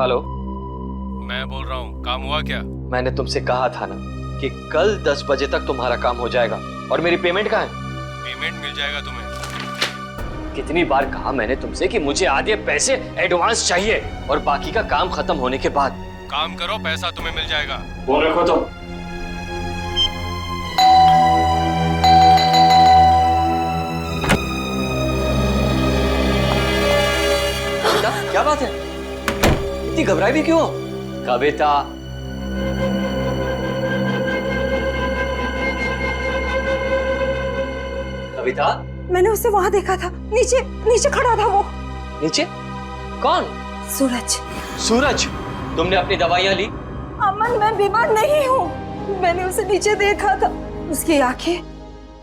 Hello, मैं बोल रहा हूँ, काम हुआ क्या? मैंने तुमसे कहा था ना कि कल 10 बजे तक तुम्हारा काम हो जाएगा। और मेरी पेमेंट कहाँ है? पेमेंट मिल जाएगा तुम्हें। कितनी बार कहा मैंने तुमसे कि मुझे आधे पैसे एडवांस चाहिए और बाकी का काम खत्म होने के बाद। काम करो, पैसा तुम्हें मिल जाएगा। फोन रखो तुम। क्या बात है? इतनी घबराई भी क्यों हो? कविता, कविता, मैंने उसे वहां देखा था, नीचे नीचे खड़ा था वो। नीचे? कौन? सूरज। सूरज, तुमने अपनी दवाइयां ली? अमन, मैं बीमार नहीं हूँ। मैंने उसे नीचे देखा था। उसकी आंखें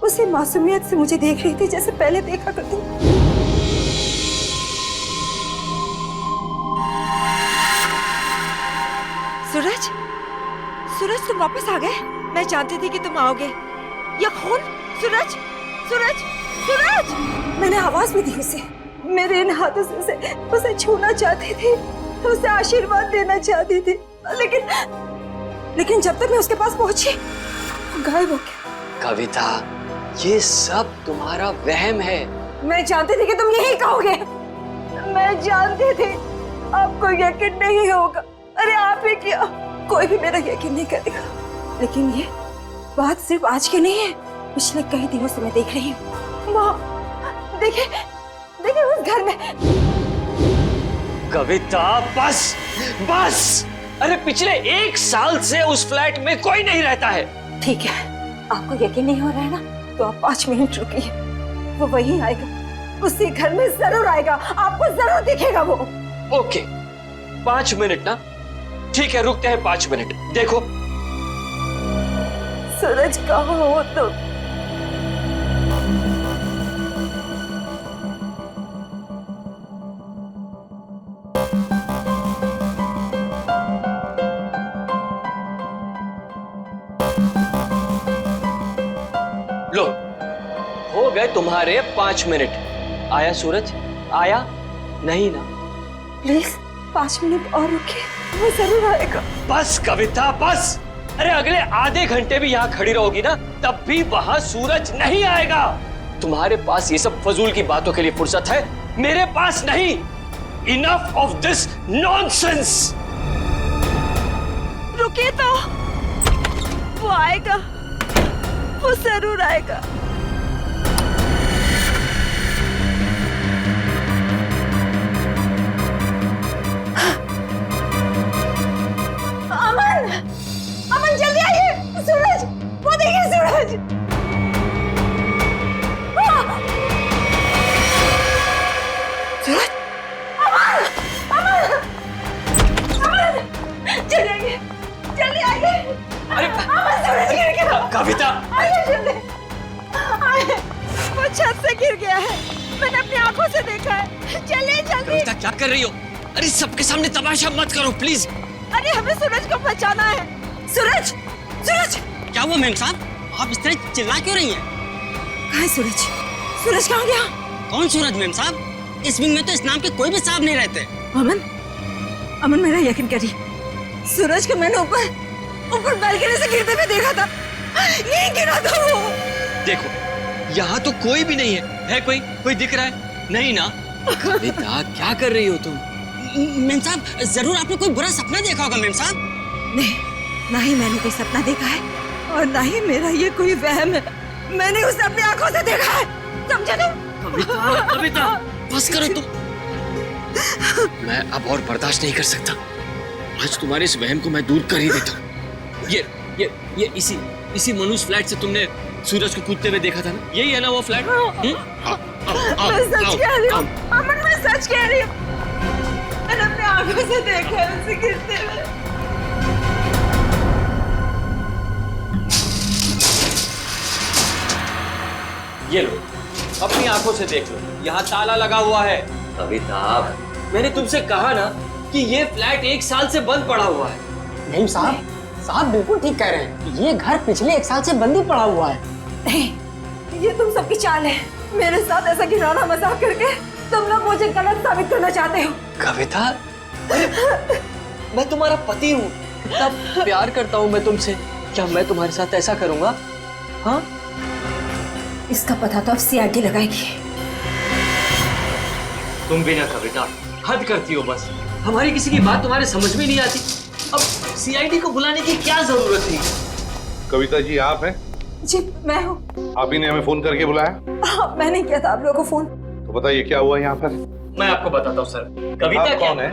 उसी मासूमियत से मुझे देख रही थी जैसे पहले देखा करती। सूरज, सूरज तुम वापस आ गए? मैं जानती थी कि तुम आओगे। ये खून? सूरज, सूरज, सूरज! मैंने आवाज भी दी उसे। मेरे इन हाथों से उसे छूना चाहती थी, उसे आशीर्वाद देना चाहती थी, लेकिन जब तक मैं उसके पास पहुंची, गायब हो गया। कविता, ये सब तुम्हारा वहम है। मैं जानती थी कि तुम यही कहोगे। मैं जानती थी आपको यकीन नहीं होगा। अरे आप ही क्या, कोई भी मेरा यकीन नहीं करेगा। लेकिन ये बात सिर्फ आज की नहीं है, पिछले कई दिनों से मैं देख रही हूँ। वहाँ देखिए, देखिए उस घर में। कविता, बस बस। अरे पिछले 1 साल से उस फ्लैट में कोई नहीं रहता है। ठीक है, आपको यकीन नहीं हो रहा है ना, तो आप 5 मिनट रुकिए। वो वहीं आएगा, उसी घर में जरूर आएगा, आपको जरूर दिखेगा वो। ओके, 5 मिनट ना? ठीक है, रुकते हैं 5 मिनट। देखो सूरज, कहाँ हो तुम? लो, हो गए तुम्हारे 5 मिनट। आया सूरज? आया नहीं ना? प्लीज 5 मिनट और रुकिए, वो जरूर आएगा। बस कविता, बस। अरे अगले आधे घंटे भी यहाँ खड़ी रहोगी ना, तब भी वहां सूरज नहीं आएगा। तुम्हारे पास ये सब फजूल की बातों के लिए फुर्सत है, मेरे पास नहीं। Enough of this nonsense. रुकिए तो, वो आएगा, वो जरूर आएगा। अमन, अमन जल्दी आइए। सूरज, वो देखिए सूरज। सूरज, अमन, अमन, अमन, जल्दी आइए, जल्दी आइए। अरे अमन, सूरज गिर गया। कविता, आइए जल्दी, आइए। वो छत से गिर गया है, मैंने अपनी आंखों से देखा है। चलिए जल्दी। कविता क्या कर रही हो? अरे सबके सामने तमाशा मत करो प्लीज। अरे हमें सूरज को बचाना है। सूरज, सूरज! क्या हुआ मैम साहब, आप इस तरह चिल्ला क्यों रही हैं? कहाँ है सूरज? सूरज कहाँ गया? कौन सूरज मैम साहब? इस विंग में तो इस नाम के कोई भी साहब नहीं रहते। अमन, अमन मेरा यकीन करिए, सूरज को मैंने ऊपर बालकनी से गिरते हुए देखा था। यहीं गिरा था वो। देखो, यहाँ तो कोई भी नहीं है कोई दिख रहा है? नहीं ना? कविता, क्या कर रही हो तुम? मैम साहब, जरूर आपने कोई बुरा सपना देखा होगा मैम साहब। नहीं, ना ही मैंने कोई सपना देखा है और ना ही मेरा ये कोई वहम है। मैंने उसे अपनी आंखों से देखा है, समझे तुम? कविता, कविता, बस करो तुम। मैं अब और बर्दाश्त नहीं कर सकता। आज तुम्हारे इस वहम को मैं दूर कर ही देता हूँ। ये इसी मनुष्य फ्लैट से तुमने सूरज को कूदते हुए देखा था ना? यही है ना वो फ्लैट? मैं सच कह रही हूँ अमन, मैं सच कह रही हूँ। मैंने अपनी आंखों से देखा है उसे गिरते हुए। ये लो, अपनी आंखों से देख लो, यहाँ ताला लगा हुआ है। कविता, मैंने तुमसे कहा ना कि ये फ्लैट 1 साल से बंद पड़ा हुआ है। मैम साहब, साहब बिल्कुल ठीक कह रहे हैं, ये घर पिछले 1 साल से बंद ही पड़ा हुआ है। नहीं, ये तुम सबकी चाल है। मेरे साथ ऐसा घिनौना मजाक करके तुम लोग मुझे गलत साबित करना चाहते हो। कविता, मैं तुम्हारा पति हूँ, इतना प्यार करता हूँ मैं तुमसे। क्या मैं तुम्हारे साथ ऐसा करूँगा? हाँ? इसका पता तो अब सीआईडी लगाएगी। तुम भी ना कविता, हद करती हो बस। हमारी किसी की बात तुम्हारे समझ में नहीं आती। अब सीआईडी को बुलाने की क्या जरूरत थी? कविता जी आप हैं? जी मैं हूँ। आप ही ने हमें फोन करके बुलाया? हाँ, मैंने किया था आप लोगों को फोन। तो बताइए क्या हुआ यहाँ पर? मैं आपको बताता हूँ सर। कविता आप क्या कौन है?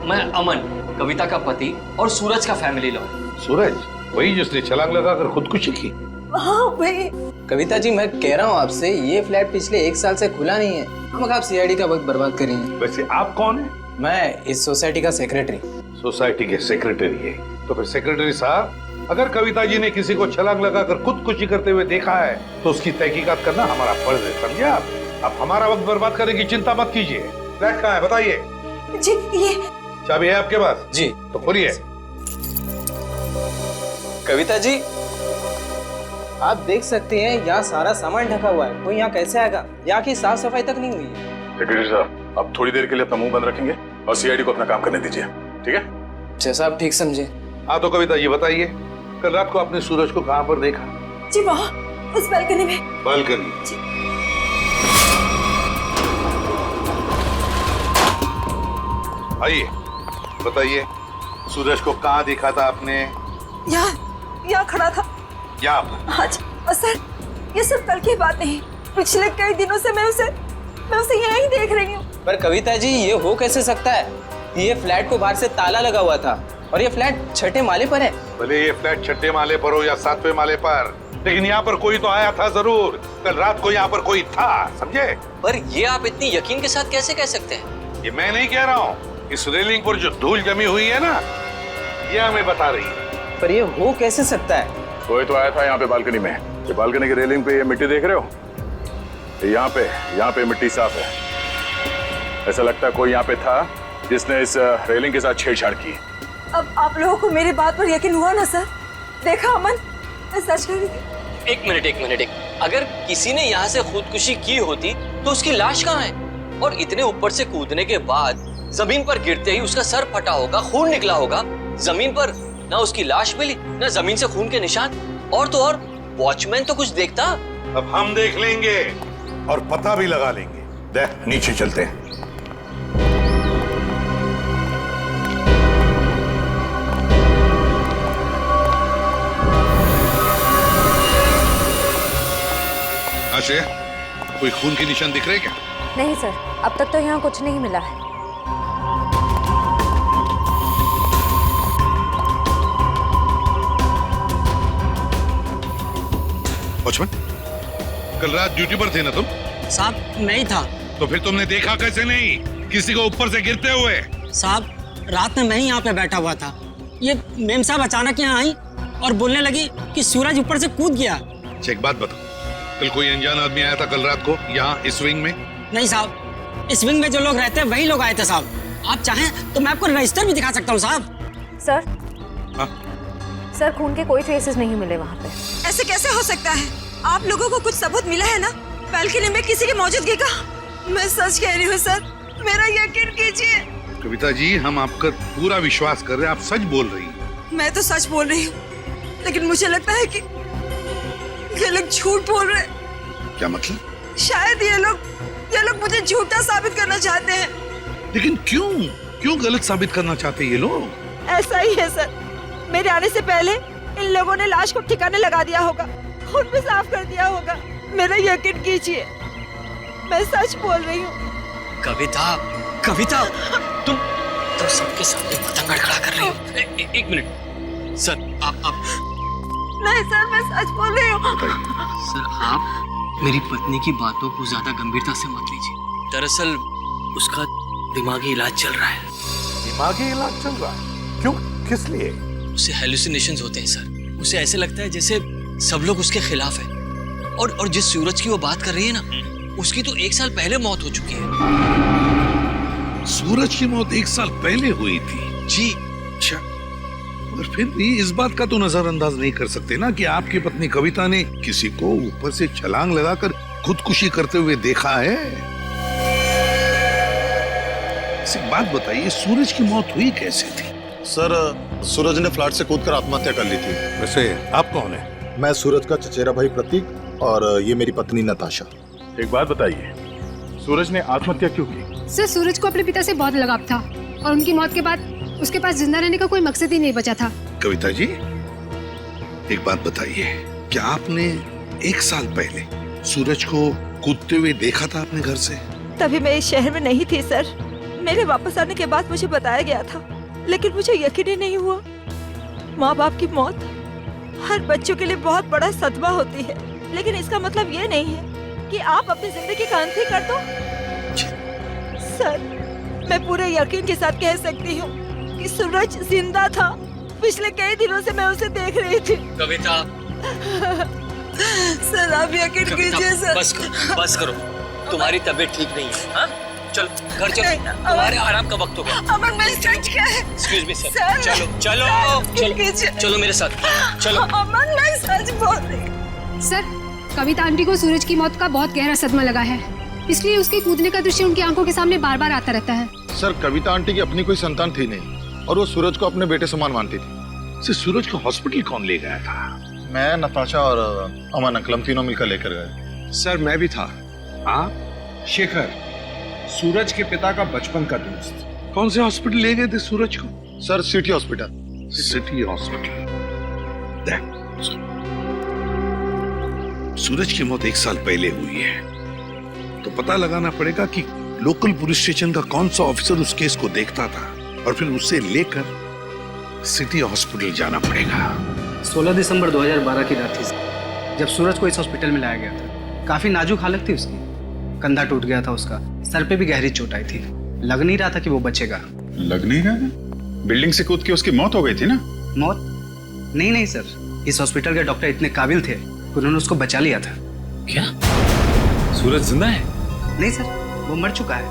मैं अमन, कविता का पति और सूरज का फैमिली लॉ। सूरज, वही जिसने छलांग लगाकर खुदकुशी की? हाँ वही। कविता जी मैं कह रहा हूँ आपसे, ये फ्लैट पिछले 1 साल से खुला नहीं है। हम आप सीआईडी का वक्त बर्बाद करेंगे। वैसे आप कौन है? मैं इस सोसाइटी का सेक्रेटरी। सोसाइटी के सेक्रेटरी है? तो फिर सेक्रेटरी साहब, अगर कविता जी ने किसी को छलांग लगाकर खुदकुशी करते हुए देखा है तो उसकी तहकीकात करना हमारा फर्ज है, समझे आप? अब हमारा वक्त बर्बाद करने की चिंता मत कीजिए। फ्लैट कहाँ है बताइए? जी ये चाबी है आपके पास? जी। तो खोलिए। कविता जी आप देख सकते हैं यहाँ सारा सामान ढका हुआ है, कोई यहाँ कैसे आएगा? यहाँ की साफ सफाई तक नहीं हुई है। सेक्रेटरी साहब, आप थोड़ी देर के लिए अपना मुंह बंद रखेंगे और सीआईडी को अपना काम करने दीजिए, ठीक है? जैसा आप ठीक समझे। हाँ तो कविता ये बताइए, कल रात को आपने सूरज को कहाँ पर देखा? जी वहाँ उस बालकनी में। बालकनी? आइए बताइए, सूरज को कहाँ देखा था आपने? यहाँ खड़ा था। यहाँ पर? हाँ जी। और सर ये सिर्फ कल की बात नहीं, पिछले कई दिनों से मैं उसे यहीं देख रही हूँ। पर कविता जी ये हो कैसे सकता है? ये फ्लैट को बाहर से ताला लगा हुआ था और ये फ्लैट 6ठे माले पर है। भले ये फ्लैट 6ठे माले पर हो या 7वें माले पर, लेकिन यहाँ पर कोई तो आया था जरूर। कल रात को यहाँ पर कोई था, समझे? पर ये आप इतनी यकीन के साथ कैसे कह सकते हैं? ये मैं नहीं कह रहा हूँ, इस रेलिंग पर जो धूल जमी हुई है ना, ये हमें बता रही है। पर ये हो कैसे सकता है? कोई तो आया था यहाँ पे बालकनी में। ये बालकनी की रेलिंग पे ये मिट्टी देख रहे हो? यहाँ पे मिट्टी साफ है। ऐसा लगता है कोई यहाँ पे था जिसने इस रेलिंग के साथ छेड़छाड़ की। अब आप लोगों को मेरी बात पर यकीन हुआ ना सर? देखा अमन, मैं सच कह रही थी। एक मिनट। अगर किसी ने यहाँ से खुदकुशी की होती तो उसकी लाश कहाँ है? और इतने ऊपर से कूदने के बाद जमीन पर गिरते ही उसका सर फटा होगा, खून निकला होगा। जमीन पर ना उसकी लाश मिली, ना जमीन से खून के निशान। और तो और वॉचमैन तो कुछ देखता। अब हम देख लेंगे और पता भी लगा लेंगे। देख नीचे चलते हैं। आश्रय, कोई खून के निशान दिख रहे क्या? नहीं सर, अब तक तो यहाँ कुछ नहीं मिला है। वॉचमैन, कल रात ड्यूटी पर थे ना तुम? साहब नहीं था। तो फिर तुमने देखा कैसे नहीं किसी को ऊपर से गिरते हुए? साहब रात में मैं ही यहाँ पे बैठा हुआ था। ये मेम साहब अचानक यहाँ आई और बोलने लगी कि सूरज ऊपर से कूद गया। अच्छा एक बात बताओ, कल कोई अनजान आदमी आया था कल रात को यहाँ इस विंग में? नहीं साहब, इस विंग में जो लोग रहते हैं वही लोग आए थे साहब। आप चाहें तो मैं आपको रजिस्टर भी दिखा सकता हूँ साहब। सर हाँ? सर खून के कोई ट्रेसेस नहीं मिले वहाँ पे। ऐसे कैसे हो सकता है? आप लोगों को कुछ सबूत मिला है ना बालकनी में किसी की मौजूदगी का? मैं सच कह रही हूँ सर, मेरा यकीन कीजिए। कविता जी, हम आपका पूरा विश्वास कर रहे हैं, आप सच बोल रही हैं। मैं तो सच बोल रही हूँ, लेकिन मुझे लगता है कि ये लोग झूठ बोल रहे हैं। क्या मतलब? शायद ये लोग मुझे झूठा साबित करना चाहते हैं। लेकिन क्यों गलत साबित करना चाहते हैं ये लोग? ऐसा ही है सर, मेरे आने से पहले इन लोगों ने लाश को ठिकाने लगा दिया होगा, खून भी साफ कर दिया होगा। मेरा यकीन कीजिए, मैं सच बोल रही हूँ। कविता, तुम सबके सामने पतंग खड़ा कर रही हो। एक मिनट सर, आप नहीं सर, मैं सच बोल रही हूँ। सर आप मेरी पत्नी की बातों को ज्यादा गंभीरता से मत लीजिए। दरअसल उसका दिमागी इलाज चल रहा है। दिमागी इलाज चल रहा है? क्यों, किस लिए? उसे हेलुसिनेशंस होते हैं सर। उसे ऐसे लगता है जैसे सब लोग उसके खिलाफ हैं। और जिस सूरज की वो बात कर रही है ना, उसकी तो 1 साल पहले मौत हो चुकी है। सूरज की मौत 1 साल पहले हुई थी? जी। अच्छा, और फिर भी इस बात का तो नजरअंदाज नहीं कर सकते ना कि आपकी पत्नी कविता ने किसी को ऊपर से छलांग लगाकर खुदकुशी करते हुए देखा है। एक बात बताइए, सूरज की मौत हुई कैसे थी? सर, सूरज ने फ्लैट से कूदकर आत्महत्या कर ली थी। वैसे आप कौन है? मैं सूरज का चचेरा भाई प्रतीक और ये मेरी पत्नी नताशा। एक बात बताइए, सूरज ने आत्महत्या क्यों की? सर, सूरज को अपने पिता से बहुत लगाव था और उनकी मौत के बाद उसके पास जिंदा रहने का कोई मकसद ही नहीं बचा था। कविता जी, एक बात बताइए, क्या आपने 1 साल पहले सूरज को कूदते हुए देखा था अपने घर से? तभी मैं इस शहर में नहीं थी सर। मेरे वापस आने के बाद मुझे बताया गया था, लेकिन मुझे यकीन ही नहीं हुआ। माँ बाप की मौत हर बच्चों के लिए बहुत बड़ा सदमा होती है, लेकिन इसका मतलब ये नहीं है कि आप अपनी जिंदगी का अंत ही कर दो। सर, मैं पूरे यकीन के साथ कह सकती हूँ कि सूरज जिंदा था। पिछले कई दिनों से मैं उसे देख रही थी। कविता, सर आप यकीन कीजिए सर। बस करो, तुम्हारी तबीयत ठीक नहीं है। हाँ? चलो घर चलो, तुम्हारे आराम का वक्त हो गया। अमर, मैं सच क्या है? एक्सक्यूज मी सर, सर, चलो चलो चलो चलो मेरे साथ, चलो। अमर, मैं सच बोल रही। सर, कविता आंटी को सूरज की मौत का बहुत गहरा सदमा लगा है, इसलिए उसके कूदने का दृश्य उनकी आंखों के सामने बार बार आता रहता है। सर, कविता आंटी की अपनी कोई संतान थी नहीं और वो सूरज को अपने बेटे समान मानती थी। सूरज को हॉस्पिटल कौन ले गया था? मैं, नताशा और अमन अंकल, हम तीनों मिलकर लेकर गए। सर, मैं भी था। आप? शेखर, सूरज के पिता का बचपन का दोस्त। कौन से हॉस्पिटल ले गए थे सूरज को? Sir, city hospital. City hospital. Suraj की मौत 1 साल पहले हुई है, तो पता लगाना पड़ेगा कि लोकल पुलिस स्टेशन का कौन सा ऑफिसर उस केस को देखता था और फिर उसे लेकर सिटी हॉस्पिटल जाना पड़ेगा। 16 दिसंबर 2012 की रात थी जब सूरज को इस हॉस्पिटल में लाया गया था। काफी नाजुक हालत थी उसकी, कंधा टूट गया था उसका, सर पे भी गहरी चोट आई थी। लग नहीं रहा था कि वो बचेगा। लग नहीं रहा? बिल्डिंग से कूद के उसकी मौत हो गई थी ना? मौत? नहीं सर, इस हॉस्पिटल के डॉक्टर इतने काबिल थे कि उन्होंने उसको बचा लिया था। क्या सूरज जिंदा है? नहीं सर, वो मर चुका है।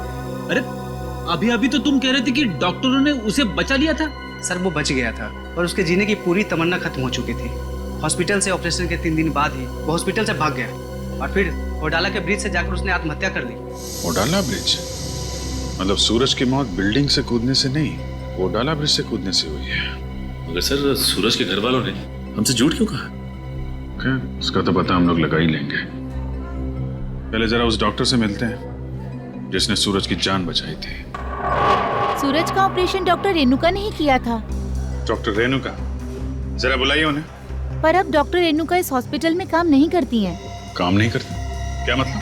अरे अभी अभी तो तुम कह रहे थे कि डॉक्टरों ने उसे बचा लिया था। सर, वो बच गया था और उसके जीने की पूरी तमन्ना खत्म हो चुकी थी। हॉस्पिटल से ऑपरेशन के 3 दिन बाद ही वो हॉस्पिटल से भाग गया और फिर ओडाला के ब्रिज से जाकर उसने आत्महत्या कर ली। ओडाला ब्रिज? मतलब सूरज की मौत बिल्डिंग से कूदने से नहीं, ओडाला ब्रिज से कूदने से हुई है। मगर सर, सूरज के घर वालों ने हमसे झूठ क्यों कहा? उसका तो पता हम लोग लगा ही लेंगे। पहले जरा उस डॉक्टर से मिलते हैं जिसने सूरज की जान बचाई थी। सूरज का ऑपरेशन डॉक्टर रेणुका ने ही किया था। डॉक्टर रेणुका? जरा बुलाइए उन्हें। पर अब डॉक्टर रेणुका इस हॉस्पिटल में काम नहीं करती हैं। काम नहीं करती? क्या मतलब?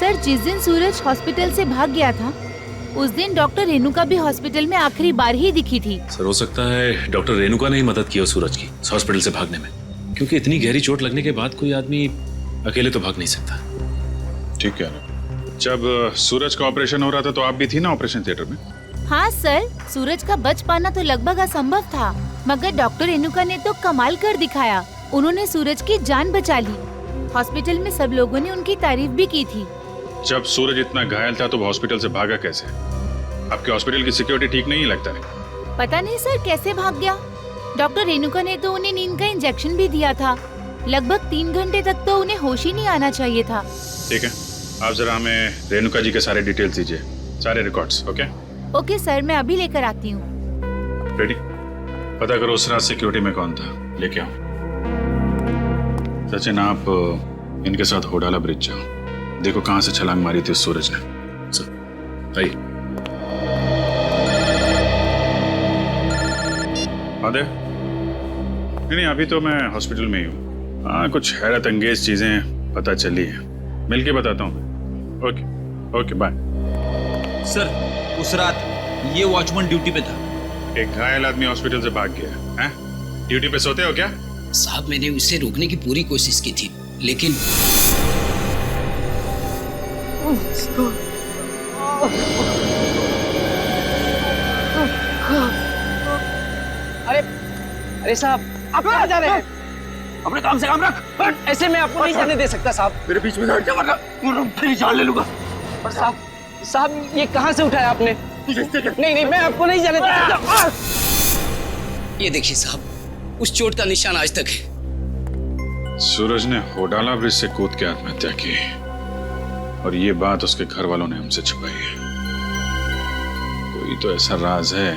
सर, जिस दिन सूरज हॉस्पिटल से भाग गया था उस दिन डॉक्टर रेणुका भी हॉस्पिटल में आखिरी बार ही दिखी थी। सर, हो सकता है डॉक्टर रेणुका ने ही मदद की हो सूरज की इस हॉस्पिटल से भागने में, क्योंकि इतनी गहरी चोट लगने के बाद कोई आदमी अकेले तो भाग नहीं सकता। ठीक है। जब सूरज का ऑपरेशन हो रहा था तो आप भी थी ना ऑपरेशन थिएटर में? हाँ सर, सूरज का बच पाना तो लगभग असंभव था, मगर डॉक्टर रेणुका ने तो कमाल कर दिखाया। उन्होंने सूरज की जान बचा ली। हॉस्पिटल में सब लोगों ने उनकी तारीफ भी की थी। जब सूरज इतना घायल था तो वो हॉस्पिटल से भागा कैसे? आपके हॉस्पिटल की सिक्योरिटी ठीक नहीं लगता है? पता नहीं सर कैसे भाग गया। डॉक्टर रेणुका ने तो उन्हें नींद का इंजेक्शन भी दिया था। लगभग 3 घंटे तक तो उन्हें होश ही नहीं आना चाहिए था। ठीक है, आप जरा हमें रेणुका जी के सारे डिटेल्स दीजिए, सारे रिकॉर्ड्स। ओके सर, मैं अभी लेकर आती हूँ। रेडी? पता करो उस रात सिक्योरिटी में कौन था, लेके आओ। सचिन, आप इनके साथ होडाला ब्रिज जाओ, देखो कहाँ से छलांग मारी थी उस सूरज ने। सर आइए। नहीं, अभी तो मैं हॉस्पिटल में ही हूँ। हाँ, कुछ हैरत अंगेज चीजें पता चली है, मिलके बताता हूँ। Okay bye. सर, उस रात ये वॉचमैन ड्यूटी पे था। एक घायल आदमी हॉस्पिटल से भाग गया है? ड्यूटी पे सोते हो क्या? साहब, मैंने उसे रोकने की पूरी कोशिश की थी, लेकिन अरे साहब, आप कहाँ जा रहे हैं? अपने काम से काम रख। ऐसे मैं आपको नहीं जाने दे सकता साहब। मेरे बीच में हट जा वरना फिर जान ले लूंगा। और साहब ये कहाँ से उठाया आपने? नहीं, मैं आपको नहीं जाने दे सकता। ये देखिए साहब, उस चोट का निशान आज तक है। सूरज ने होडाला ब्रिज से कूद के आत्महत्या की और ये बात उसके घर वालों ने हमसे छुपाई है। कोई तो ऐसा राज है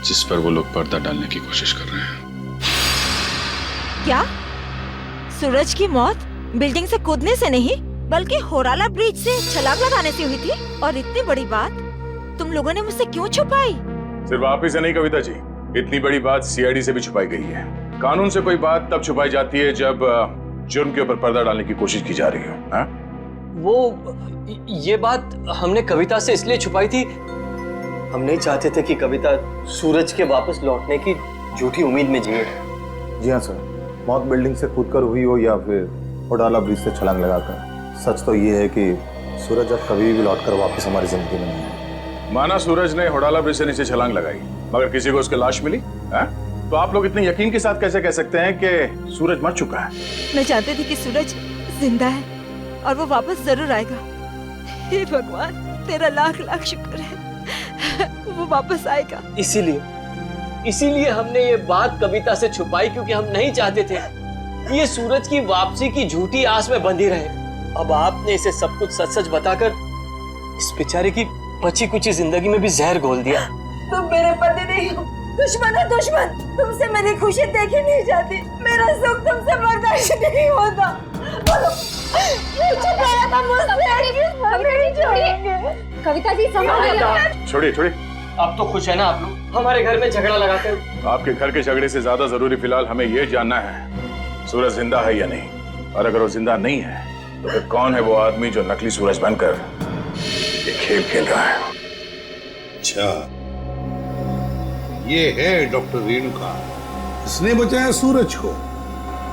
जिस पर वो लोग पर्दा डालने की कोशिश कर रहे हैं। क्या सूरज की मौत बिल्डिंग से कूदने से नहीं बल्कि होराला ब्रिज से छलांग लगाने से हुई थी? और इतनी बड़ी बात तुम लोगों ने मुझसे क्यों छुपाई? सिर्फ आप ही से नहीं कविता जी, इतनी बड़ी बात सीआईडी से भी छुपाई गई है। कानून से कोई बात तब छुपाई जाती है जब जुर्म के ऊपर पर्दा डालने की कोशिश की जा रही हो। हाँ? वो ये बात हमने कविता से इसलिए छुपाई थी, हम नहीं चाहते थे कि कविता सूरज के वापस लौटने की झूठी उम्मीद में जिए। जी हाँ सर, मौत बिल्डिंग से कूदकर हुई हो या फिर होडाला ब्रिज से छलांग लगाकर। सच तो ये है कि सूरज अब कभी भी लौटकर वापस हमारी जिंदगी में नहीं है। माना सूरज ने होडाला ब्रिज से नीचे छलांग लगाई मगर किसी को उसकी लाश मिली है? तो आप लोग इतने यकीन के साथ कैसे कह सकते हैं कि सूरज मर चुका है? मैं जानती थी कि सूरज जिंदा है और वो वापस जरूर आएगा। हे भगवान, तेरा लाख लाख शुक्र है, वो वापस आएगा। इसीलिए हमने ये बात कविता से छुपाई, क्योंकि हम नहीं चाहते थे कि ये सूरज की वापसी की झूठी आस में बंधी रहे। अब आपने इसे सब कुछ सच सच बताकर इस बेचारे की बची कुची जिंदगी में भी जहर घोल दिया। तुम मेरे पति नहीं हो, दुश्मन है दुश्मन। तुमसे मेरी खुशी देखी नहीं जाती, मेरा सुख तुमसे बर्दाश्त नहीं होता। बोलो, ये छुपाया था मुझसे। कविता जी संभालिए। छोड़िए, अब तो खुश है ना आप लोग हमारे घर में झगड़ा लगाते हो? आपके घर के झगड़े से ज्यादा जरूरी फिलहाल हमें ये जानना है सूरज जिंदा है या नहीं, और अगर वो जिंदा नहीं है तो फिर कौन है वो आदमी जो नकली सूरज बनकर ये खेल खेल रहा है? अच्छा, ये है डॉक्टर रेणुका, इसने बचाया सूरज को।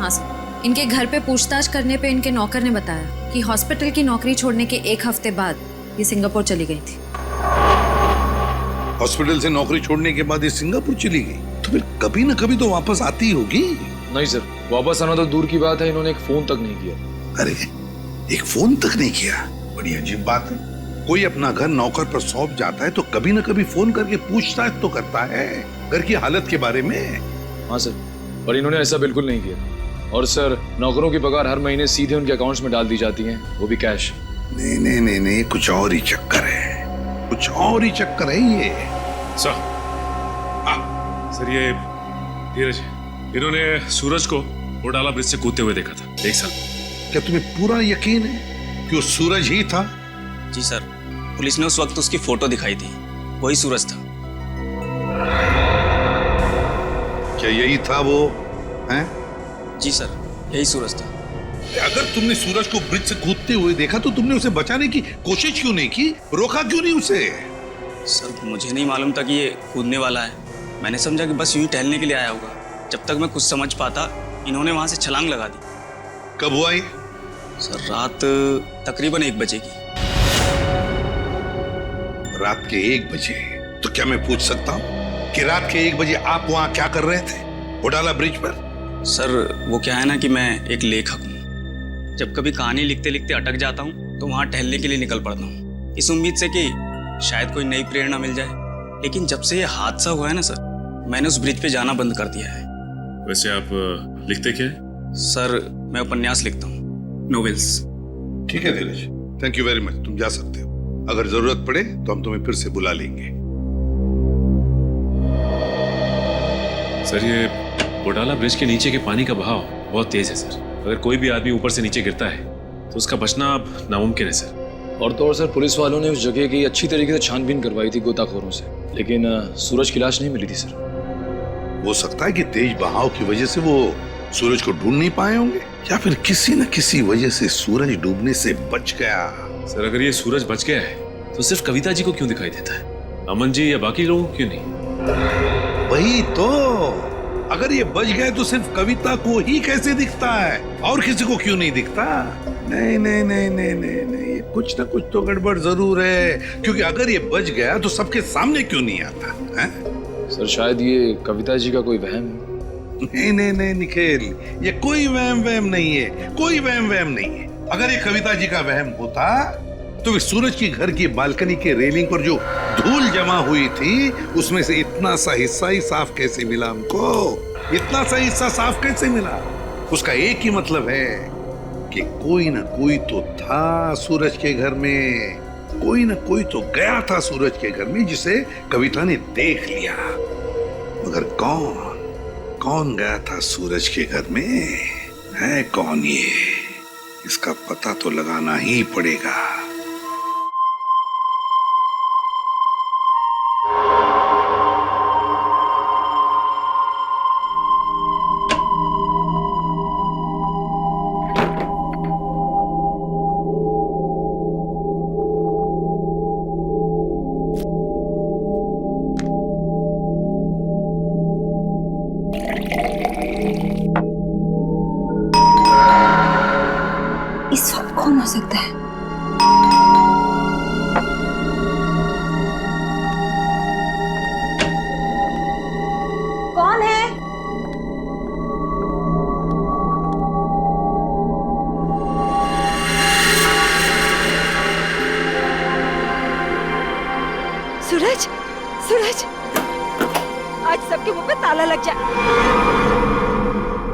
हाँ सर, इनके घर पे पूछताछ करने पे इनके नौकर ने बताया कि हॉस्पिटल की नौकरी छोड़ने के 1 हफ्ते बाद ये सिंगापुर चली गई थी। हॉस्पिटल से नौकरी छोड़ने के बाद ये सिंगापुर चली गई, तो फिर कभी न कभी तो वापस आती होगी। नहीं सर, वापस आना तो दूर की बात है, इन्होंने एक फोन तक नहीं किया। अरे, एक फोन तक नहीं किया? बड़ी अजीब बात है। कोई अपना घर नौकर पर सौंप जाता है तो कभी न कभी फोन करके पूछताछ तो करता है घर की हालत के बारे में। हाँ सर, पर इन्होंने ऐसा बिल्कुल नहीं किया। और सर, नौकरों की पगार हर महीने सीधे उनके अकाउंट्स में डाल दी जाती है, वो भी कैश। नहीं, कुछ और ही चक्कर है, कुछ और ही चक्कर है ये। सर ये धीरज, इन्होंने सूरज को होडाला ब्रिज से कूदते हुए देखा था 1 साल। क्या तुम्हें पूरा यकीन है कि वो सूरज ही था? जी सर, पुलिस ने उस वक्त उसकी फोटो दिखाई थी, वही सूरज था। क्या यही था वो? हैं? जी सर, यही सूरज था। अगर तुमने सूरज को ब्रिज से कूदते हुए देखा तो तुमने उसे बचाने की कोशिश क्यों नहीं की? रोका क्यों नहीं उसे? सर, मुझे नहीं मालूम था कि ये कूदने वाला है। मैंने समझा कि बस यूं ही टहलने के लिए आया होगा। जब तक मैं कुछ समझ पाता, इन्होंने वहां से छलांग लगा दी। कब हुआ ये? सर, रात तकरीबन 1 बजे की। रात के 1 बजे? तो क्या मैं पूछ सकता हूँ कि रात के 1 बजे आप वहाँ क्या कर रहे थे होडाला ब्रिज पर? सर, वो क्या है ना कि मैं एक लेखक हूँ। जब कभी कहानी लिखते लिखते अटक जाता हूँ तो वहाँ टहलने के लिए निकल पड़ता हूँ, इस उम्मीद से कि शायद कोई नई प्रेरणा मिल जाए। लेकिन जब से ये हादसा हुआ है ना सर, मैंने उस ब्रिज पे जाना बंद कर दिया है। वैसे आप लिखते क्या है? सर, मैं उपन्यास लिखता हूँ, नोवेल्स। ठीक है धीरज, थैंक यू वेरी मच, तुम जा सकते हो। अगर जरूरत पड़े तो हम तुम्हें फिर से बुला लेंगे। सर, ये होडाला ब्रिज के नीचे के पानी का बहाव बहुत तेज है सर। अगर कोई भी आदमी ऊपर से नीचे गिरता है तो उसका बचना अब नामुमकिन है सर। और तो और सर, पुलिस वालों ने उस जगह की अच्छी तरीके से छानबीन करवाई थी गोताखोरों से, लेकिन सूरज की लाश नहीं मिली थी सर। हो सकता है कि तेज बहाव की वजह से वो सूरज को ढूंढ नहीं पाए होंगे, या फिर किसी न किसी वजह से सूरज डूबने से बच गया। सर, अगर ये सूरज बच गया है तो सिर्फ कविता जी को क्यों दिखाई देता है? अमन जी या बाकी लोगों को क्यों नहीं? वही तो, अगर ये बच गए तो सिर्फ कविता को ही कैसे दिखता है, और किसी को क्यों नहीं दिखता? नहीं नहीं नहीं नहीं नहीं नहीं, कुछ ना कुछ तो गड़बड़ जरूर है, क्योंकि अगर ये बच गया तो सबके सामने क्यों नहीं आता है? सर, शायद ये कविता जी का कोई वहम है। नहीं नहीं नहीं निखिल, ये कोई वहम नहीं है, कोई वहम नहीं है। अगर ये कविता जी का वहम होता तो सूरज की घर की बालकनी के रेलिंग पर जो धूल जमा हुई थी उसमें से इतना सा हिस्सा ही साफ कैसे मिला हमको? इतना सा हिस्सा साफ कैसे मिला? उसका एक ही मतलब है कि कोई ना कोई तो था सूरज के घर में, कोई ना कोई तो गया था सूरज के घर में जिसे कविता ने देख लिया, मगर कौन गया था सूरज के घर में? है कौन ये? इसका पता तो लगाना ही पड़ेगा। इस वक्त कौन हो सकता है? कौन है? सूरज, सूरज, आज सबके मुंह पे ताला लग जाए।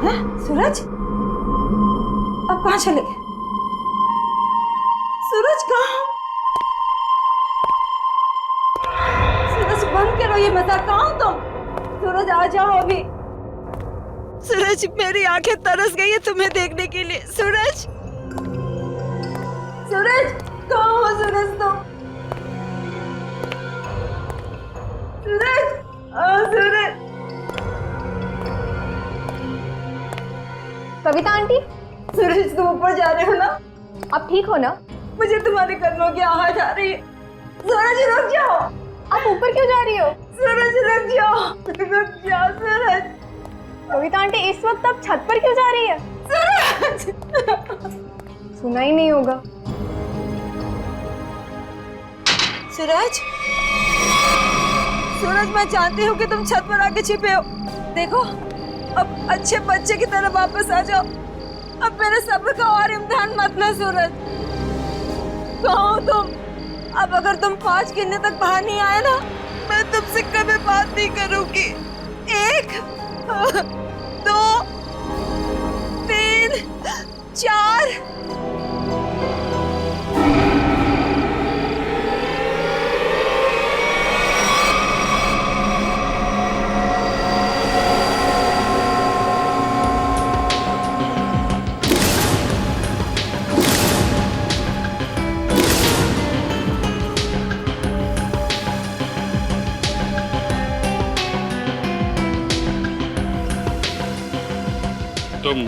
हाँ, सूरज, अब कहाँ चले गए? सूरज कहाँ? सूरज बंद करो ये मजाक, कहाँ हो तुम? सूरज आ जाओ अभी। सूरज, मेरी आंखें तरस गई है तुम्हें देखने के लिए। सूरज, सूरज कहाँ हो सूरज तुम? सूरज, सूरज। कविता आंटी, सूरज तुम ऊपर जा रहे हो ना? आप ठीक हो ना? मुझे तुम्हारे कदमों की आवाज आ रही है। सूरज रुक जाओ। आप ऊपर क्यों जा रही हो? सूरज रुक जाओ, रुक जाओ सूरज। कविता आंटी, इस वक्त आप छत पर क्यों जा रही है? सूरज, सुना ही नहीं होगा। सूरज, सूरज, मैं जानती हूँ कि तुम छत पर आके छिपे हो। देखो, अब अच्छे बच्चे की तरह वापस आ जाओ। अब मेरे सब्र का और इम्तिहान मत लो सूरज। कहाँ हो तुम? अब अगर तुम 5 गिनने तक बाहर नहीं आए ना, मैं तुमसे कभी बात नहीं करूंगी। 1, 2, 3, 4। तुम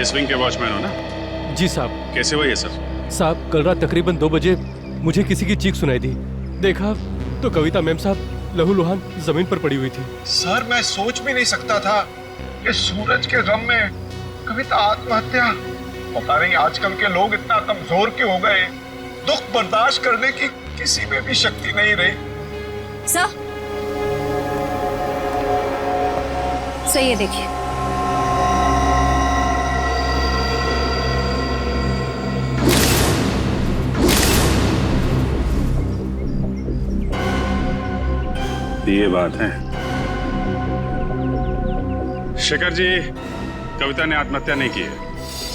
इस विंग के वॉचमैन हो ना? जी साहब। कैसे हुआ ये सर? साहब, कल रात तकरीबन 2 बजे मुझे किसी की चीख सुनाई दी। देखा तो कविता मैम साहब लहूलुहान जमीन पर पड़ी हुई थी। सर, मैं सोच भी नहीं सकता था कि सूरज के गम में कविता आत्महत्या। पता नहीं आजकल के लोग इतना कमजोर क्यों हो गए। दुख बर्दाश्त करने की किसी में भी शक्ति नहीं रही। सर, सही है, देखिए। ये बात है। शेखर जी, कविता ने आत्महत्या नहीं की है।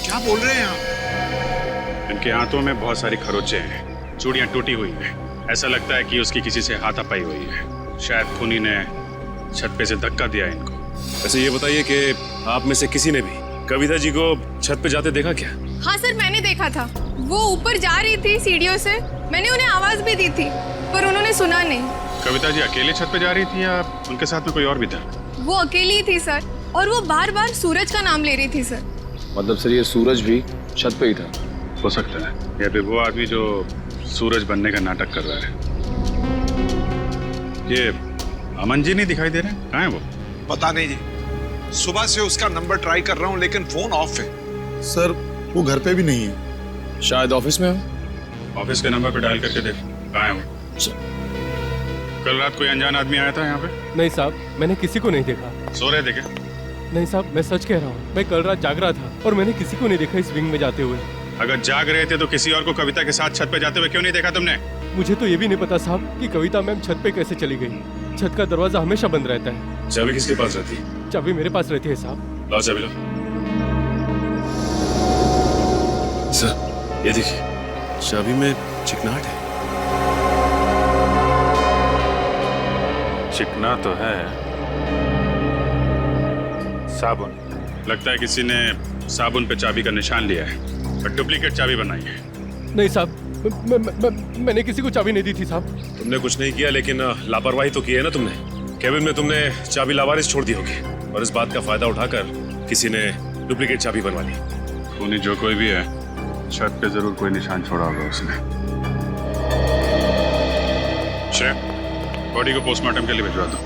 क्या बोल रहे हैं आप? इनके हाथों में बहुत सारी खरोंचे हैं, चूड़ियां टूटी हुई हैं। ऐसा लगता है कि उसकी किसी से हाथापाई हुई है। शायद खूनी ने छत पे से धक्का दिया इनको। वैसे ये बताइए कि आप में से किसी ने भी कविता जी को छत पे जाते देखा क्या? हाँ सर, मैंने देखा था। वो ऊपर जा रही थी सीढ़ियों से। मैंने उन्हें आवाज भी दी थी, पर उन्होंने सुना नहीं। कविता जी अकेले छत पे जा रही थी या उनके साथ में कोई और भी था? वो अकेली थी सर, और वो बार बार सूरज का नाम ले रही थी सर। मतलब सर, ये सूरज भी छत पे ही था? हो सकता है, या फिर वो आदमी जो सूरज बनने का नाटक कर रहा है। ये अमन जी नहीं दिखाई दे रहे? कहाँ है वो? पता नहीं जी, सुबह से उसका नंबर ट्राई कर रहा हूँ लेकिन फोन ऑफ है। सर, वो घर पे भी नहीं है। शायद ऑफिस में हो। ऑफिस के नंबर पे डायल करके देख, कहाँ है वो? कल रात कोई अनजान आदमी आया था यहाँ पे? नहीं साहब, मैंने किसी को नहीं देखा। सो रहे थे क्या? नहीं साहब, मैं सच कह रहा हूँ। मैं कल रात जाग रहा था और मैंने किसी को नहीं देखा इस विंग में जाते हुए। अगर जाग रहे थे तो किसी और को कविता के साथ छत पे जाते हुए क्यों नहीं देखा तुमने? मुझे तो ये भी नहीं पता साहब कि कविता मैम छत पे कैसे चली गई। छत का दरवाजा हमेशा बंद रहता है। चाबी किसके पास रहती है? चाबी मेरे पास रहती है साहब। लाओ चाबी लो। सर, ये देखिए, चाबी में चिकनाहट है। चिकना तो है। साबुन, लगता है किसी ने साबुन पे चाबी का निशान लिया है और डुप्लीकेट चाबी बनाई है। नहीं साहब, मैंने किसी को चाबी नहीं दी थी साहब। तुमने कुछ नहीं किया, लेकिन लापरवाही तो की है ना तुमने। केबिन में तुमने चाबी लावारिस छोड़ दी होगी और इस बात का फायदा उठाकर किसी ने डुप्लीकेट चाबी बनवा ली। खूनी जो कोई भी है, छत पे जरूर कोई निशान छोड़ा होगा उसने। श्रेया, बॉडी को पोस्टमार्टम के लिए भिजवा दो।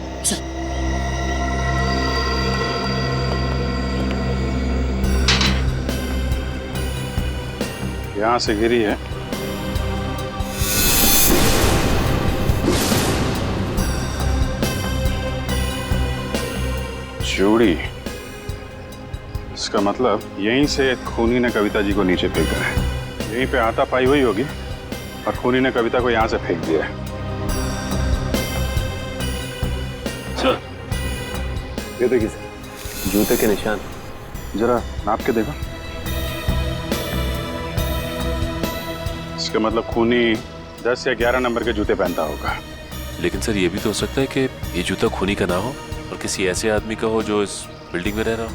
यहां से गिरी है। चूड़ी, इसका मतलब यहीं से खूनी ने कविता जी को नीचे फेंका है। यहीं पे हाथापाई हुई होगी और खूनी ने कविता को यहां से फेंक दिया है। सर, ये देखिए जूते के निशान, जरा नाप के देखो। इसका मतलब खूनी 10 या 11 नंबर के जूते पहनता होगा। लेकिन सर ये भी तो हो सकता है कि ये जूता खूनी का ना हो और किसी ऐसे आदमी का हो जो इस बिल्डिंग में रह रहा हो।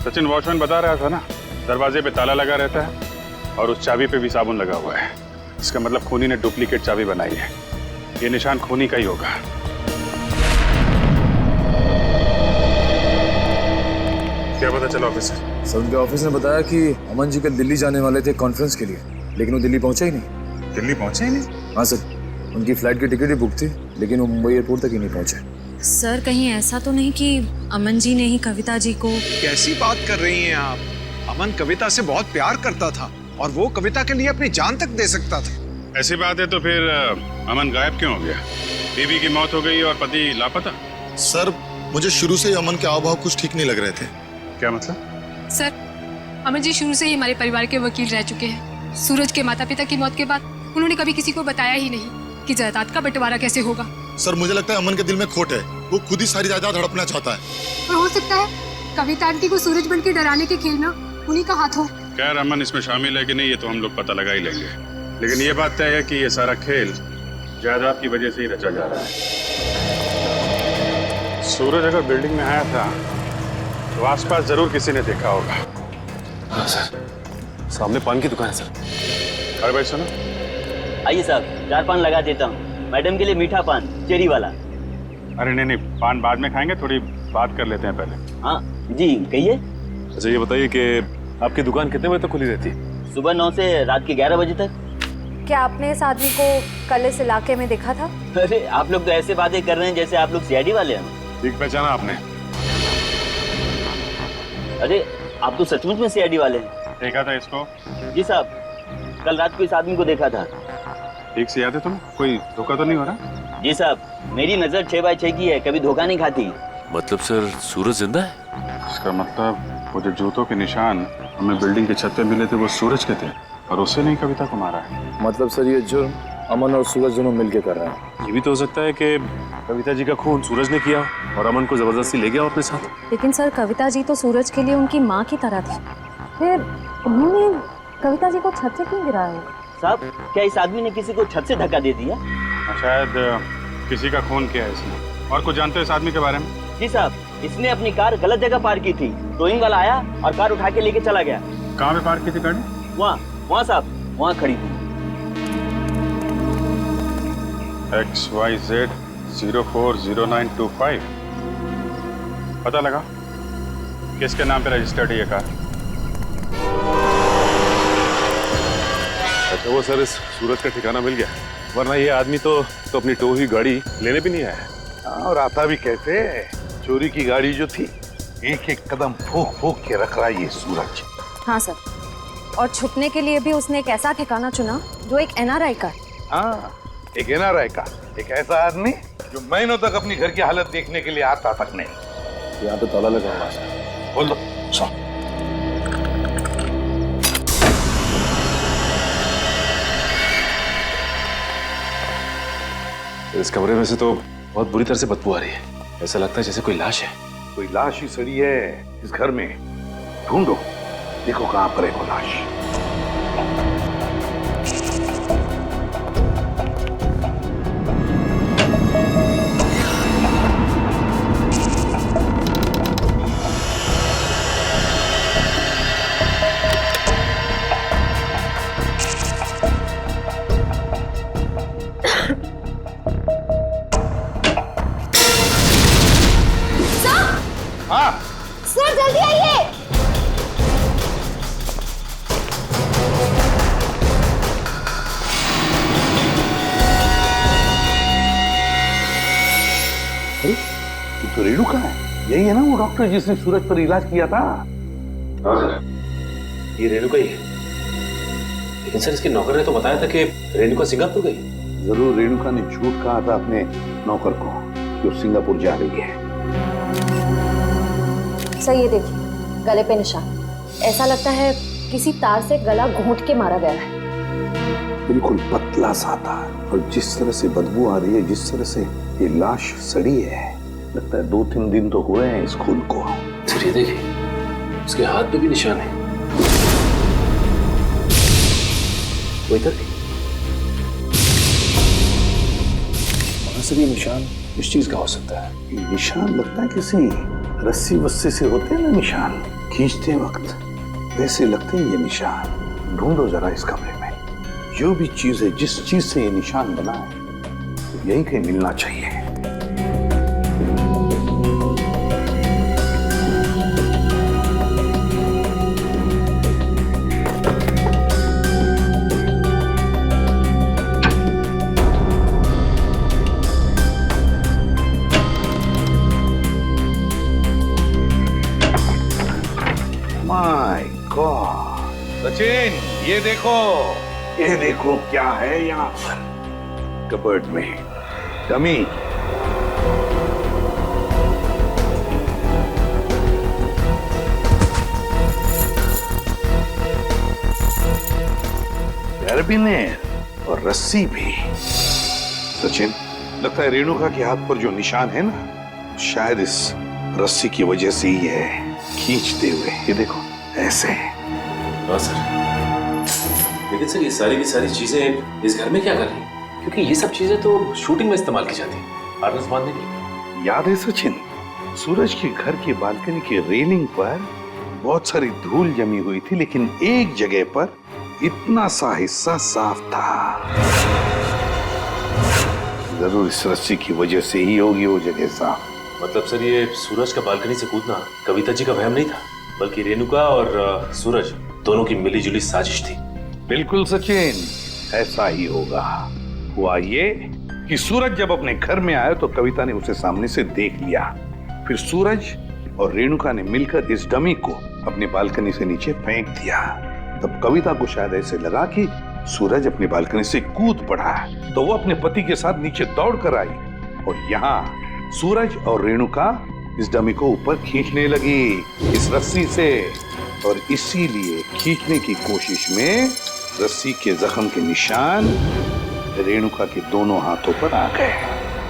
सचिन वॉचमैन बता रहा था ना, दरवाजे पे ताला लगा रहता है और उस चाबी पे भी साबुन लगा हुआ है। इसका मतलब खूनी ने डुप्लीकेट चाबी बनाई है। ये निशान खूनी का ही होगा। क्या पता चला ऑफिसर? सर, उनके ऑफिस ने बताया कि अमन जी कल दिल्ली जाने वाले थे कॉन्फ्रेंस के लिए, लेकिन वो दिल्ली पहुंचे ही नहीं। दिल्ली पहुंचे ही नहीं? हाँ सर, उनकी फ्लाइट की टिकट ही बुक थी, लेकिन वो मुंबई एयरपोर्ट तक ही नहीं पहुंचे। सर, कहीं ऐसा तो नहीं कि अमन जी ने ही कविता जी को? कैसी बात कर रही हैं आप? अमन कविता से बहुत प्यार करता था और वो कविता के लिए अपनी जान तक दे सकता था। ऐसी बात है तो फिर अमन गायब क्यों हो गया? बीवी की मौत हो गई और पति लापता? सर, मुझे शुरू से ही अमन के हाव भाव कुछ ठीक नहीं लग रहे थे। क्या मतलब? सर, अमन जी शुरू से ही हमारे परिवार के वकील रह चुके हैं। सूरज के माता पिता की मौत के बाद उन्होंने कभी किसी को बताया ही नहीं कि जायदाद का बंटवारा कैसे होगा। सर, मुझे लगता है अमन के दिल में खोट है, वो खुद ही सारी जायदाद हड़पना चाहता है। और हो सकता है कविता आंटी को सूरज बन के डराने के खेल में उन्हीं का हाथ हो। खैर, अमन इसमें शामिल है कि नहीं ये तो हम लोग पता लगा ही लेंगे, लेकिन ये बात तय है कि ये सारा खेल जायदाद की वजह से ही रचा जा रहा है। सूरज अगर बिल्डिंग में आया था तो आसपास जरूर किसी ने देखा होगा। हाँ सर, सामने पान की दुकान है सर। अरे भाई सुनो। आइए साहब, 4 पान लगा देता हूँ। मैडम के लिए मीठा पान, चेरी वाला। अरे नहीं, पान बाद में खाएंगे, थोड़ी बात कर लेते हैं पहले। हाँ जी, कहिए। अच्छा ये बताइए कि आपकी दुकान कितने बजे तक खुली रहती है? सुबह 9 से रात के 11 बजे तक। क्या आपने इस आदमी को कल इस इलाके में देखा था? अरे आप लोग तो ऐसे बातें कर रहे हैं जैसे आप लोग सीआईडी वाले हैं। ठीक पहचाना आपने? अरे आप तो सचमुच में सीआईडी वाले हैं। देखा था इसको? जी साहब, कल रात को इस आदमी को देखा था। ठीक से याद है तुम्हें? कोई धोखा तो नहीं हो रहा? जी साहब, मेरी नजर 6x6 की है, कभी धोखा नहीं खाती। मतलब सर सूरज जिंदा है? इसका मतलब वो जो जूतों के निशान हमें बिल्डिंग की छत पे मिले थे वो सूरज के थे और उससे नहीं कविता को मारा है। मतलब सर ये जुर्म अमन और सूरज दोनों मिलके कर रहे हैं। ये भी तो हो सकता है कि कविता जी का खून सूरज ने किया और अमन को जबरदस्ती ले गया अपने साथ। लेकिन सर, कविता जी तो सूरज के लिए उनकी माँ की तरह थी, फिर उन्होंने कविता जी को छत से क्यों गिराया होगा? साहब, क्या इस आदमी ने किसी को छत से धक्का दे दिया? शायद किसी का खून किया है इसने। और कुछ जानते हो इस आदमी के बारे में? जी साहब, इसने अपनी कार गलत जगह पार्क की थी। टोइंग वाला आया और कार उठा के लेके चला गया। कहाँ पे पार्क की थी गाड़ी? वहाँ साहब, वहाँ खड़ी थी। XYZ 040925। पता लगा किसके नाम पे रजिस्टर्ड है ये कार? अच्छा वो सर, इस सूरज का ठिकाना मिल गया, वरना ये आदमी तो अपनी टो हुई गाड़ी लेने भी नहीं आया। और आता भी कैसे? चोरी की गाड़ी जो थी, एक एक कदम फूक फूक के रख रहा है ये सूरज। हाँ सर, और छुपने के लिए भी उसने एक ऐसा ठिकाना चुना जो एक NRI का। हाँ, एक NRI का, एक ऐसा आदमी जो महीनों तक अपनी घर की हालत देखने के लिए आता तक नहीं। यहाँ पे ताला लगा हुआ है। बोलो। इस कमरे में से तो बहुत बुरी तरह से बदबू आ रही है। ऐसा लगता है जैसे कोई लाश है। कोई लाश ही सड़ी है इस घर में। ढूंढो, देखो कहाँ पर है वो लाश। अरे ये तो रेणुका है, यही है ना वो डॉक्टर जिसने सूरज पर इलाज किया था? ये रेणुका ही है। लेकिन सर इसके नौकर ने तो बताया था कि रेणुका सिंगापुर गई। जरूर रेणुका ने झूठ कहा था अपने नौकर को कि वो सिंगापुर जा रही है। सर ये देखिए, गले पे निशान। ऐसा लगता है किसी तार से गला घोंट के मारा गया है। बिल्कुल पतला सा था, और जिस तरह से बदबू आ रही है, जिस तरह से ये लाश सड़ी है, लगता है 2-3 दिन तो हुए हैं इस खून को। सर ये देखिए, उसके हाथ पे भी निशान है। वो इधर भी। वहां से भी निशान। इस चीज का हो सकता है। ये निशान लगता है किसी रस्सी वस्सी से होते हैं ना निशान, खींचते वक्त वैसे लगते हैं ये निशान। ढूंढो जरा इस कमरे में, जो भी चीज है, जिस चीज से ये निशान बना है, तो यही कहीं मिलना चाहिए। माय गॉड, सचिन ये देखो क्या है यहाँ पर कबर्ड में। डमी। कैरबिनेट और रस्सी भी। सचिन, लगता है रेणुका के हाथ पर जो निशान है ना, शायद इस रस्सी की वजह से ही है, खींचते हुए। ये देखो ऐसे। हाँ सर, लेकिन सर ये सारी की सारी चीजें इस घर में क्या कर रही हैं? क्योंकि ये सब चीजें तो शूटिंग में इस्तेमाल की जाती हैं, हार्नेस बांधने के लिए। याद है सचिन, सूरज के घर की बालकनी के रेलिंग पर बहुत सारी धूल जमी हुई थी, लेकिन एक जगह पर इतना सा हिस्सा साफ था। जरूर इस रस्सी की वजह से ही होगी वो जगह साफ। मतलब सर ये सूरज का बालकनी से कूदना कविता जी का वहम नहीं था, बल्कि रेणुका और सूरज दोनों की मिलीजुली साजिश थी। बिल्कुल सचिन, ऐसा ही होगा। हुआ ये कि सूरज जब अपने घर में आया तो कविता ने उसे सामने से देख लिया। फिर सूरज और रेणुका ने मिलकर इस डमी को अपने बालकनी से नीचे फेंक दिया। तब कविता को शायद ऐसे लगा कि सूरज अपनी बालकनी से कूद पड़ा, तो वो अपने पति के साथ नीचे दौड़ कर आई और यहाँ सूरज और रेणुका इस डमी को ऊपर खींचने लगी इस रस्सी से, और इसीलिए खींचने की कोशिश में रस्सी के जख्म के निशान रेणुका के दोनों हाथों पर आ गए।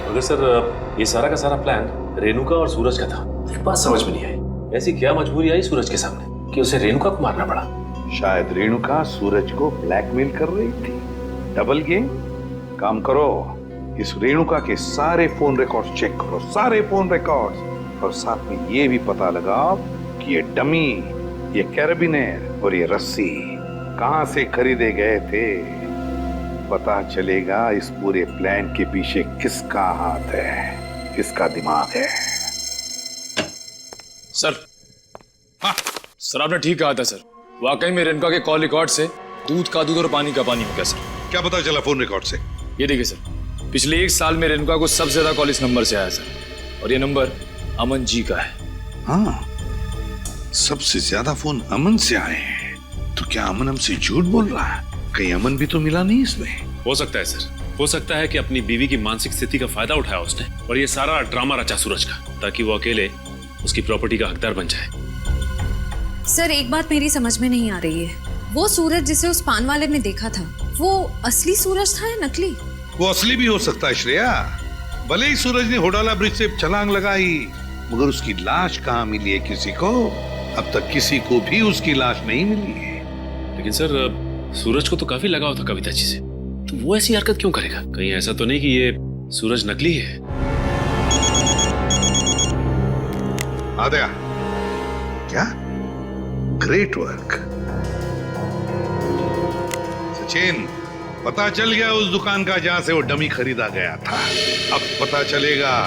मगर सर ये सारा का सारा प्लान रेणुका और सूरज का था। एक बात समझ में नहीं आई, ऐसी क्या मजबूरी आई सूरज के सामने कि उसे रेणुका को मारना पड़ा? शायद रेणुका सूरज को ब्लैकमेल कर रही थी। Double game. काम करो, इस रेणुका के सारे फोन रिकॉर्ड्स चेक करो, सारे फोन रिकॉर्ड्स, और साथ में ये भी पता लगाओ कि ये डमी, ये कैरबिनेट और ये रस्सी कहां से खरीदे गए थे। पता चलेगा इस पूरे प्लान के पीछे किसका हाथ है, किसका दिमाग है। सर, हाँ सर आपने ठीक कहा था सर। वाकई में रेणुका के कॉल रिकॉर्ड से दूध का दूध और पानी का पानी हो गया सर। क्या पता चला फोन रिकॉर्ड से? ये देखिए सर, पिछले 1 साल में रेणुका को सबसे ज्यादा कॉल इस नंबर से आया सर, और ये नंबर अमन जी का है। हाँ, सबसे ज्यादा फोन अमन से आए हैं। तो क्या अमन हमसे झूठ बोल रहा है? कहीं अमन भी तो मिला नहीं इसमें? हो सकता है सर, हो सकता है कि अपनी बीवी की मानसिक स्थिति का फायदा उठाया उसने और ये सारा ड्रामा रचा सूरज का, ताकि वो अकेले उसकी प्रॉपर्टी का हकदार बन जाए। सर एक बात मेरी समझ में नहीं आ रही है, वो सूरज जिसे उस पान वाले ने देखा था, वो असली सूरज था या नकली? वो असली भी हो सकता है श्रेया। भले ही सूरज ने होडाला ब्रिज से छलांग लगाई, मगर उसकी लाश कहाँ मिली है किसी को? अब तक किसी को भी उसकी लाश नहीं मिली है। लेकिन सर सूरज को तो काफी लगाव था कविता जी से, तो वो ऐसी हरकत क्यों करेगा? कहीं ऐसा तो नहीं कि ये सूरज नकली है? आद्या, क्या? Great work Sachin. पता चल गया उस दुकान का जहां से वो डमी खरीदा गया था। अब पता चलेगा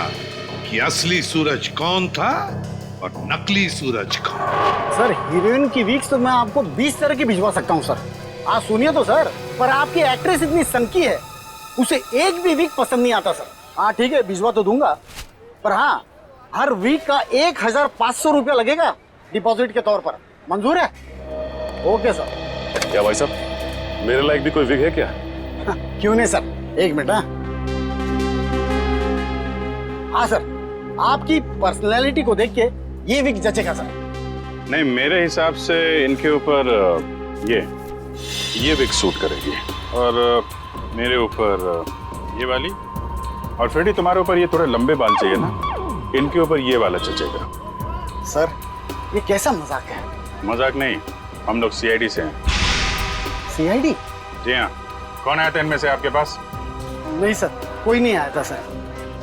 कि असली सूरज कौन था और नकली सूरज कौन। सर हीरोइन की वीक्स तो मैं आपको 20 तरह की भिजवा सकता हूँ सर। आप सुनिए तो सर, पर आपकी एक्ट्रेस इतनी सनकी है, उसे एक भी वीक पसंद नहीं आता सर। हाँ ठीक है, भिजवा तो दूंगा, पर हाँ, हर वीक का 1500 रुपया लगेगा डिपॉजिट के तौर पर। मंजूर है? Okay sir. क्या भाई साहब, मेरे लायक भी कोई विग है क्या? क्यों नहीं सर, एक मिनट। हाँ सर, आपकी पर्सनैलिटी को देख के ये विग जचेगा सर। नहीं, मेरे हिसाब से इनके ऊपर ये विग सूट करेगी, और मेरे ऊपर ये वाली, और फ्रेडी तुम्हारे ऊपर ये थोड़े लंबे बाल चाहिए ना, इनके ऊपर ये वाला जचेगा। सर, ये कैसा मजाक है? मजाक नहीं, हम लोग सीआईडी से हैं। सीआईडी? जी हाँ। कौन आया था इनमें से आपके पास? नहीं सर, कोई नहीं आया था सर।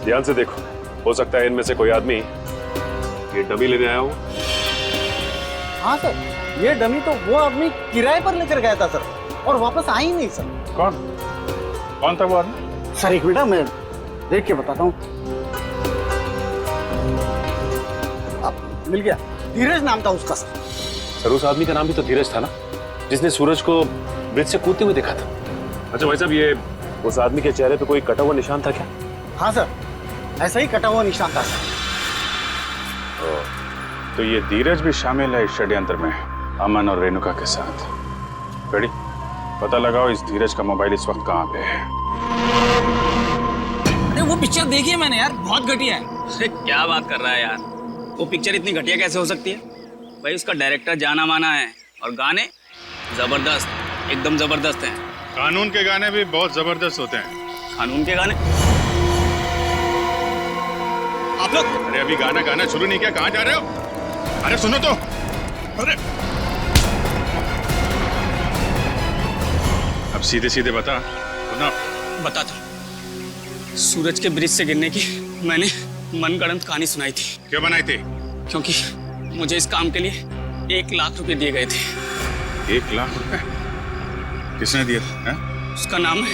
ध्यान से देखो, हो सकता है इनमें से कोई आदमी ये डमी लेने आया हो। हाँ सर, ये डमी तो वो आदमी किराए पर लेकर गया था सर, और वापस आ ही नहीं सर। कौन था वो आदमी? सर एक मिनट, मैं देख के बताता हूँ। मिल गया, धीरज नाम था उसका सर। सर उस आदमी का नाम भी तो धीरज था ना, जिसने सूरज को ब्रिज से कूदते हुए देखा था। अच्छा भाई साहब, ये उस आदमी के चेहरे पे कोई कटा हुआ निशान था क्या? हाँ सर, ऐसा ही कटा हुआ निशान था सर। तो ये धीरज भी शामिल है इस षड्यंत्र में, अमन और रेणुका के साथ। रेडी, पता लगाओ इस धीरज का मोबाइल इस वक्त कहाँ पे है। अरे वो पिक्चर देखी है मैंने यार, बहुत घटिया है। अरे क्या बात कर रहा है यार, वो पिक्चर इतनी घटिया कैसे हो सकती है भाई? उसका डायरेक्टर जाना माना है, और गाने जबरदस्त, एकदम जबरदस्त हैं। कानून के गाने भी बहुत जबरदस्त होते हैं। कानून के गाने? आप लोग, अरे अभी गाना गाना शुरू नहीं किया, कहाँ जा रहे हो? अरे सुनो तो, अरे अब सीधे सीधे बता सूरज के ब्रिज से गिरने की मैंने मनगढ़ंत कहानी सुनाई थी। क्यों बनाई थी? क्योंकि मुझे इस काम के लिए 1 लाख रुपए दिए गए थे। 1 लाख रुपए? किसने दिए थे? उसका नाम है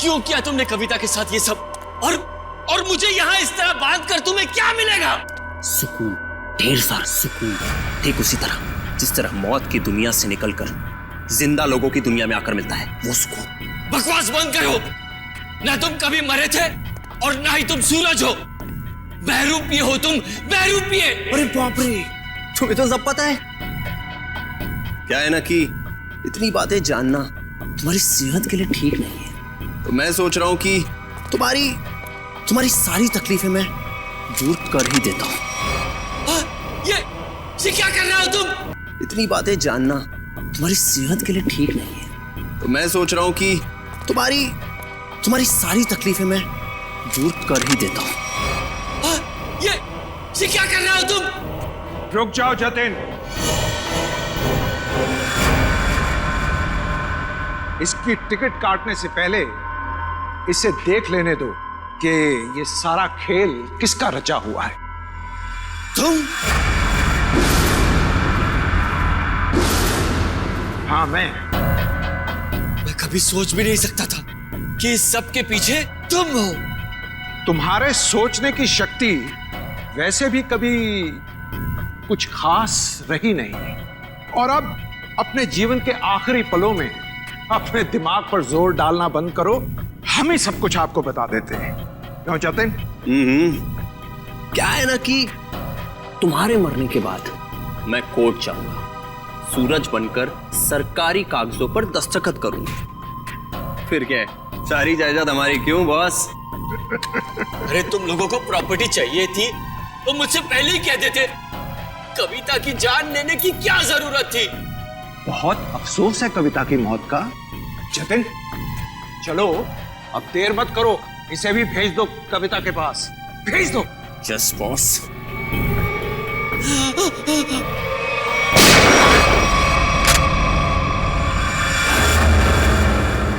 क्यों किया तुमने कविता के साथ ये सब? और मुझे यहाँ इस तरह बांध कर तुम्हें क्या मिलेगा? सुकून, ढेर सारा सुकून। ठीक उसी तरह जिस तरह मौत की दुनिया से निकलकर जिंदा लोगों की दुनिया में आकर मिलता है, वो सुकून। बकवास बंद करो। ना तुम कभी मरे थे और ना ही तुम सूरज हो। बहरूपिये हो तुम, बहरूपिये। अरे बाप रे, तुम्हें तो सब पता है। क्या है ना कि इतनी बातें जानना तुम्हारी सेहत के लिए ठीक नहीं है। तो मैं सोच रहा हूं कि तुम्हारी सारी तकलीफें मैं दूर कर ही देता हूं। ये क्या कर रहे हो तुम? इतनी बातें जानना तुम्हारी सेहत के लिए ठीक नहीं है। तो मैं सोच रहा हूं कि तुम्हारी सारी तकलीफें मैं दूर कर ही देता हूं। ये क्या कर रहे हो तुम? रुक जाओ जतिन, इसकी टिकट काटने से पहले इसे देख लेने दो कि ये सारा खेल किसका रचा हुआ है। तुम? हाँ, मैं कभी सोच भी नहीं सकता था कि इस सब के पीछे तुम हो। तुम्हारे सोचने की शक्ति वैसे भी कभी कुछ खास रही नहीं, और अब अपने जीवन के आखिरी पलों में अपने दिमाग पर जोर डालना बंद करो। हम ही सब कुछ आपको बता देते हैं। क्यों जतिन? क्या है ना कि तुम्हारे मरने के बाद मैं कोर्ट जाऊंगा, सूरज बनकर सरकारी कागजों पर दस्तखत करूंगा। फिर क्या है, सारी जायदाद हमारी। क्यों बॉस? अरे तुम लोगों को प्रॉपर्टी चाहिए थी तो मुझसे पहले ही कह देते। कविता की जान लेने की क्या जरूरत थी? बहुत अफसोस है कविता की मौत का। जतिन, चलो अब देर मत करो, इसे भी भेज दो कविता के पास, भेज दो। Yes boss.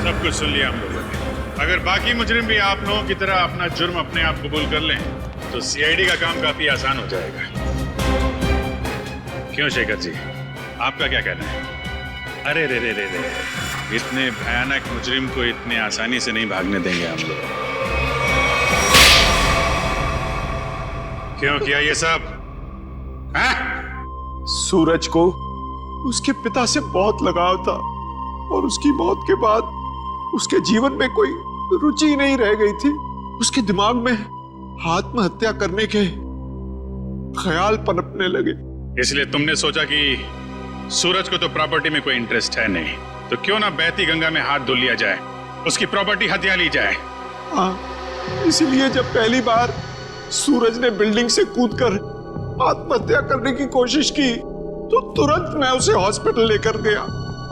सब कुछ सुन लिया हम लोगों ने। अगर बाकी मुजरिम भी आप लोगों की तरह अपना जुर्म अपने आप कबूल कर लें तो सीआईडी का काम काफी आसान हो जाएगा। क्यों शेखर जी, आपका क्या कहना है? अरे रे रे रे रे, इतने भयानक मुजरिम को इतने आसानी से नहीं भागने देंगे हम लोग। क्यों किया ये सब? सूरज को उसके पिता से बहुत लगाव था, और उसकी मौत के बाद उसके जीवन में कोई रुचि नहीं रह गई थी। उसके दिमाग में आत्महत्या करने के ख्याल पनपने लगे। इसलिए तुमने सोचा कि सूरज को तो प्रॉपर्टी में कोई इंटरेस्ट है नहीं, तो क्यों ना बहती गंगा में हाथ धो लिया जाए, उसकी प्रॉपर्टी हथिया ली जाए। हाँ, इसलिए जब पहली बार सूरज ने बिल्डिंग से कूदकर आत्महत्या करने की कोशिश की तो तुरंत मैं उसे हॉस्पिटल लेकर गया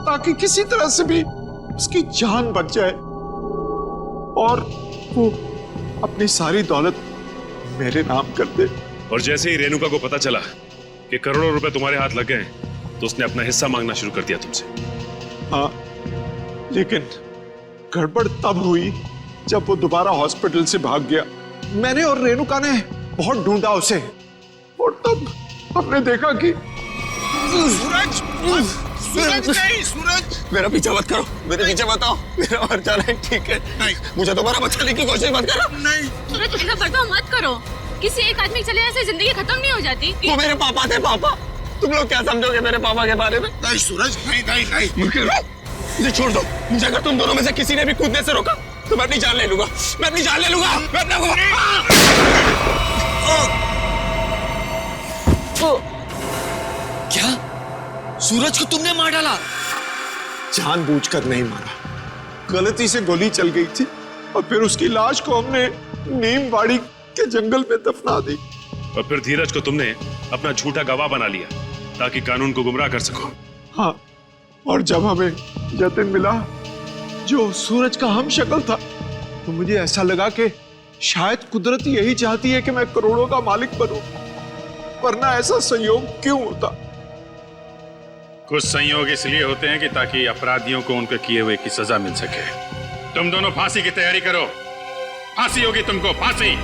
ताकि किसी तरह से भी उसकी जान बच जाए और वो अपनी सारी दौलत मेरे नाम कर दे। और जैसे ही रेणुका को पता चला कि करोड़ों रुपए तुम्हारे हाथ लग गए तो उसने अपना हिस्सा मांगना शुरू कर दिया तुमसे। हाँ, लेकिन गड़बड़ तब हुई जब वो दोबारा हॉस्पिटल से भाग गया। मैंने और रेणुका ने बहुत ढूंढा उसे और तब हमने देखा कि सूरज, सूरज नहीं, सूरज मेरा पीछा मत करो, मेरे पीछे मत आओ, मेरा मर जाना है, ठीक है? नहीं, मुझे दोबारा बचाने की कोशिश मत करो। नहीं सूरज, ऐसा बर्ताव मत करो। किसी एक आदमी के चले जाने से जिंदगी खत्म नहीं हो जाती। वो मेरे पापा थे। पापा, तुम लोग क्या समझोगे मेरे पापा के बारे में? नहीं सूरज, नहीं नहीं नहीं, मुझे छोड़ दो। मुझे अगर तुम दोनों में से किसी ने भी कूदने से रोका तो मैं अपनी जान ले लूंगा, मैं अपनी जान ले लूंगा, मैं अपना क्या सूरज को तुमने मार डाला? जानबूझकर नहीं मारा, गलती से गोली चल गई थी और फिर उसकी लाश को हमने नीमवाड़ी के जंगल में दफना दी। और फिर धीरज को तुमने अपना झूठा गवाह बना लिया ताकि कानून को गुमराह कर सको। हाँ, और जब हमें जतिन मिला जो सूरज का हम शक्ल था तो मुझे ऐसा लगा कि शायद कुदरत यही चाहती है कि मैं करोड़ों का मालिक बनूं, वरना ऐसा संयोग क्यों होता? कुछ संयोग इसलिए होते हैं कि ताकि अपराधियों को उनके किए हुए की सजा मिल सके। तुम दोनों फांसी की तैयारी करो, फांसी होगी तुमको, फांसी।